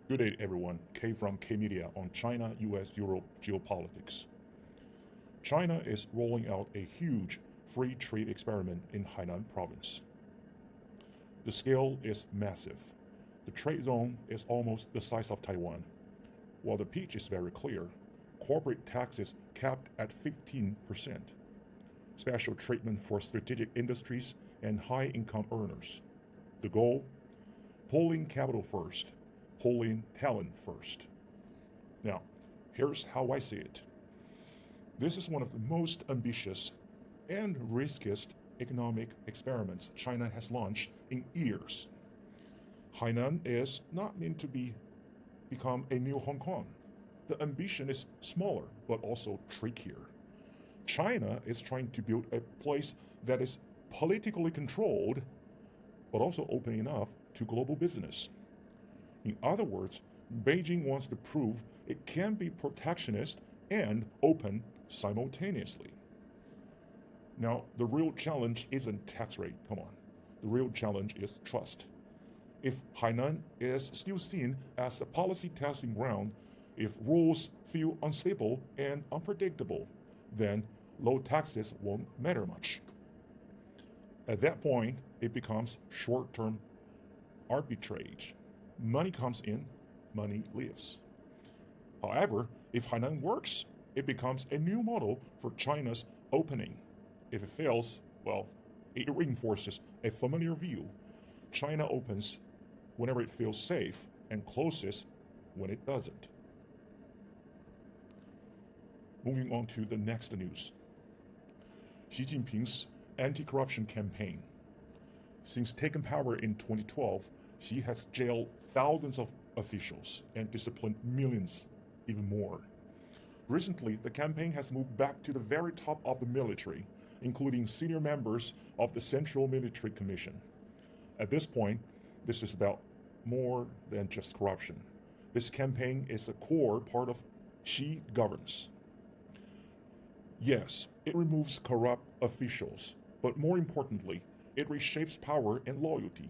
Good day, everyone. K from K Media on China, US, Europe geopolitics. China is rolling out a huge free trade experiment in Hainan province. The scale is massive. The trade zone is almost the size of Taiwan. While the pitch is very clear, corporate taxes capped at 15%, special treatment for strategic industries and high-income earners. The goal? Pulling capital first, pulling talent first. Now, here's how I see it. This is one of the most ambitious and riskiest economic experiments China has launched in years. Hainan is not meant to become a new Hong Kong. The ambition is smaller, but also trickier. China is trying to build a place that is politically controlled, but also open enough to global business. In other words, Beijing wants to prove it can be protectionist and open simultaneously. Now, the real challenge isn't tax rate, come on. The real challenge is trust. If Hainan is still seen as a policy testing ground, if rules feel unstable and unpredictable, then low taxes won't matter much. At that point, it becomes short-term arbitrage. Money comes in, money leaves. However, if Hainan works, it becomes a new model for China's opening. If it fails, well, it reinforces a familiar view. China opens whenever it feels safe and closes when it doesn't. Moving on to the next news. Xi Jinping's anti-corruption campaign. Since taking power in 2012, Xi has jailed thousands of officials and disciplined millions, even more. Recently, the campaign has moved back to the very top of the military, including senior members of the Central Military Commission. At this point, this is about more than just corruption. This campaign is a core part of Xi governance. Yes, it removes corrupt officials, but more importantly, it reshapes power and loyalty.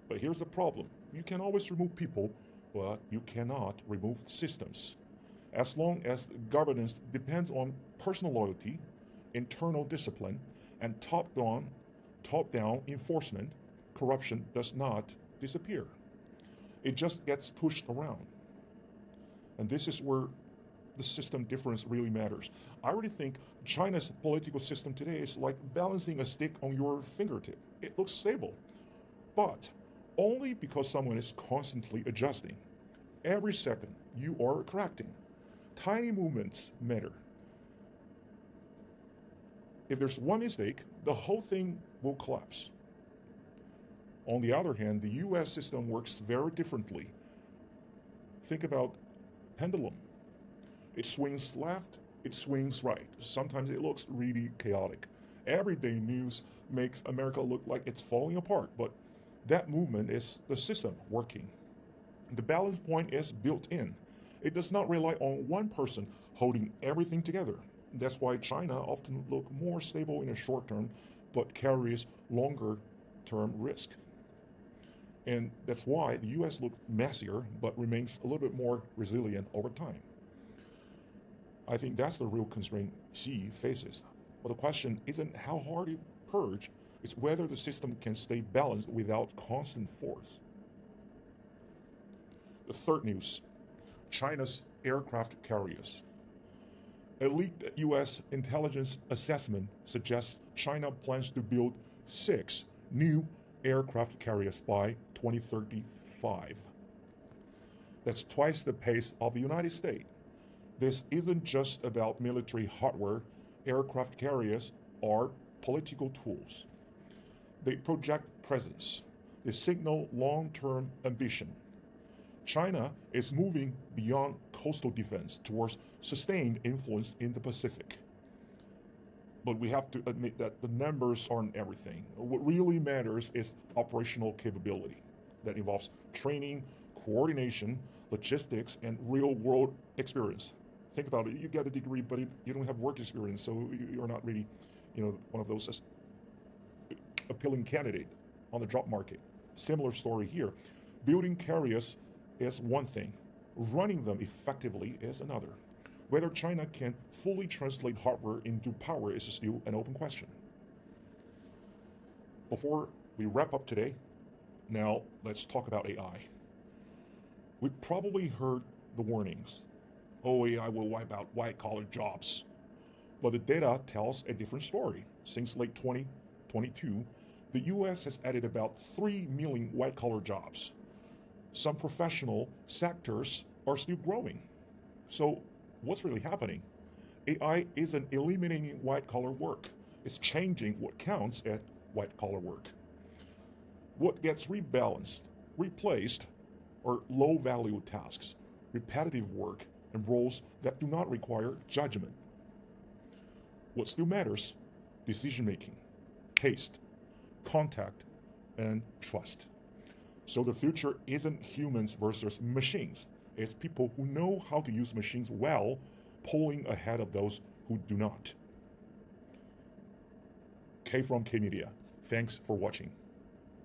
But here's the problem. You can always remove people, but you cannot remove systems. As long as governance depends on personal loyalty, internal discipline, and top-down enforcement, corruption does not disappear. It just gets pushed around. And this is where the system difference really matters. I really think China's political system today is like balancing a stick on your fingertip. It looks stable, but only because someone is constantly adjusting. Every second, you are correcting. Tiny movements matter. If there's one mistake, the whole thing will collapse. On the other hand, the US system works very differently. Think about pendulum. It swings left, it swings right. Sometimes it looks really chaotic. Everyday news makes America look like it's falling apart, but that movement is the system working. The balance point is built in. It does not rely on one person holding everything together. That's why China often looks more stable in the short term, but carries longer term risk. And that's why the US looks messier, but remains a little bit more resilient over time. I think that's the real constraint Xi faces. But the question isn't how hard you purge, it's whether the system can stay balanced without constant force. The third news, China's aircraft carriers. A leaked US intelligence assessment suggests China plans to build 6 new aircraft carriers by 2035. That's twice the pace of the United States. This isn't just about military hardware. Aircraft carriers are political tools. They project presence. They signal long-term ambition. China is moving beyond coastal defense towards sustained influence in the Pacific. But we have to admit that the numbers aren't everything. What really matters is operational capability that involves training, coordination, logistics, and real-world experience. Think about it. You get a degree, but you don't have work experience, so you're not really, one of those appealing candidate on the job market. Similar story here. Building carriers is one thing, running them effectively is another. Whether China can fully translate hardware into power is still an open question. Before we wrap up today, now let's talk about AI. We've probably heard the warnings. Oh, AI will wipe out white-collar jobs. But the data tells a different story. Since late 2022, the US has added about 3 million white-collar jobs. Some professional sectors are still growing. So what's really happening? AI isn't eliminating white-collar work. It's changing what counts as white-collar work. What gets rebalanced, replaced, are low-value tasks, repetitive work, and roles that do not require judgment. What still matters? Decision-making, taste, contact, and trust. So the future isn't humans versus machines. It's people who know how to use machines well, pulling ahead of those who do not. K from K Media. Thanks for watching.